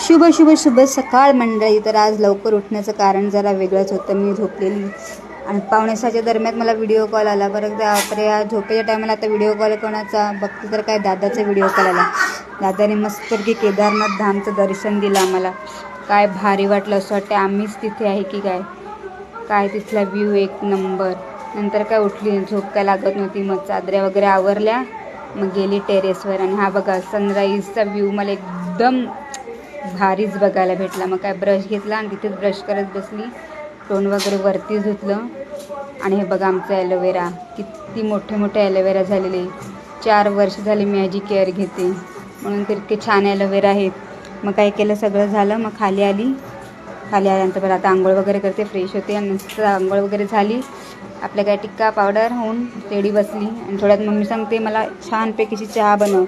शुभ शुभ शुभ सकाळ मंडळी. तर आज लवकर उठण्याचं कारण जरा वेगळंच होतं. मी झोपलेली आणि 5:45च्या दरम्यान मला व्हिडिओ कॉल आला. बरं तर या झोपेच्या टायमाला आता व्हिडिओ कॉल कोणाचा बघते तर काय दादाचा व्हिडिओ कॉल आला. दादाने मस्तपैकी केदारनाथ धामचं दर्शन दिलं आम्हाला. काय भारी वाटलं, असं वाटतं आम्हीच तिथे आहे की काय. काय तिथला व्ह्यू एक नंबर. नंतर काय उठली, झोप काय लागत नव्हती. मग चादऱ्या वगैरे आवरल्या, मग गेली टेरेसवर. आणि हा बघा सनराईजचा व्ह्यू मला एकदम भारीच बघायला भेटला. मग काय ब्रश घेतला आणि तिथेच ब्रश करत बसली. तोंड वगैरे वरती धुतलं. आणि हे बघा आमचं ॲलोवेरा, किती मोठे मोठे ॲलोवेरा झालेले. 4 वर्ष झाली मी याची केअर घेते, म्हणून तर इतके छान ॲलोवेरा आहेत. मग काय केलं, सगळं झालं. मग खाली आल्यानंतर बरं आता आंघोळ वगैरे करते, फ्रेश होते. आणि नंतर आंघोळ वगैरे झाली, आपल्या काय टिक्का पावडर होऊन तेडी बसली. आणि थोड्यात मम्मी सांगते मला छानपैकीची चहा बनव.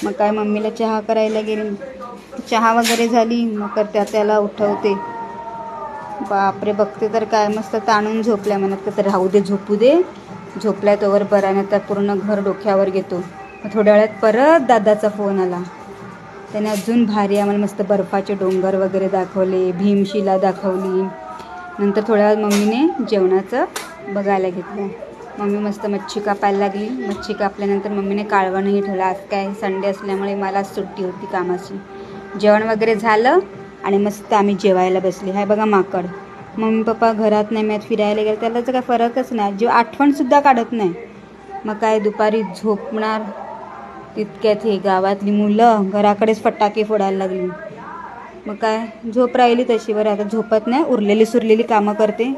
मग काय मम्मीला चहा करायला गेली. चहा वगैरे झाली, मग करते त्याला उठवते. बापरे, बघते तर काय मस्त ताणून झोपल्या. म्हणत तर राहू दे, झोपू दे. झोपलाय तोवर बरा, नाही तर पूर्ण घर डोक्यावर घेतो. मग थोड्या वेळात परत दादाचा फोन आला. त्याने अजून भारी आम्हाला मस्त बर्फाचे डोंगर वगैरे दाखवले, भीमशिला दाखवली. नंतर थोड्या वेळात मम्मीने जेवणाचं बघायला घेतलं. मम्मी मस्त मच्छी कापायला लागली. मच्छी कापल्यानंतर मम्मीने कालवणही ठेवलं. आज काय संडे असल्यामुळे मला सुट्टी होती कामाची. जेवण वगैरे झालं आणि मस्त आम्ही जेवायला बसले. हाय बघा माकड. मम्मी पप्पा घरात नाही, मी फिरायला गेले, त्याला तर काय फरकच नाही. जीव आठवणसुद्धा काढत नाही. मग काय दुपारी झोपणार तितक्यात हे गावातली मुलं घराकडेच फटाके फोडायला लागली. मग काय झोप राहिली तशी. बरं आता झोपत नाही, उरलेली सुरलेली कामं करते.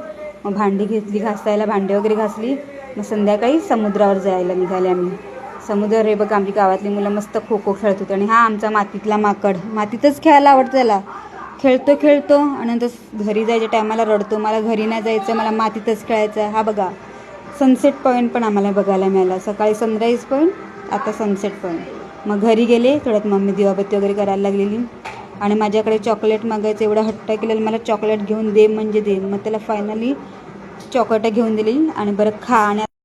मग भांडी घेतली घासायला, भांडी वगैरे घासली. मग संध्याकाळी समुद्रावर जायला निघाले आम्ही. समुद्र हे बघा आमची गावातली मुलं मस्त खो खो खेळत होते. आणि हा आमचा मातीतला माकड, मातीतच खेळायला आवडतं त्याला. खेळतो आणि नंतर घरी जायच्या टायमाला रडतो, मला घरी नाही जायचं, मला मातीतच खेळायचं आहे. हा बघा सनसेट पॉईंट पण आम्हाला बघायला मिळाला. सकाळी सनराईज पॉईंट, आता सनसेट पॉईंट. मग घरी गेले, थोड्यात मम्मी दिवाबत्ती वगैरे करायला लागलेली. आणि माझ्याकडे चॉकलेट मागायचं एवढा हट्ट केलेलं, मला चॉकलेट घेऊन दे म्हणजे दे. मग त्याला फायनली चॉकलेट घेऊन दिली आणि बरं खा. आणि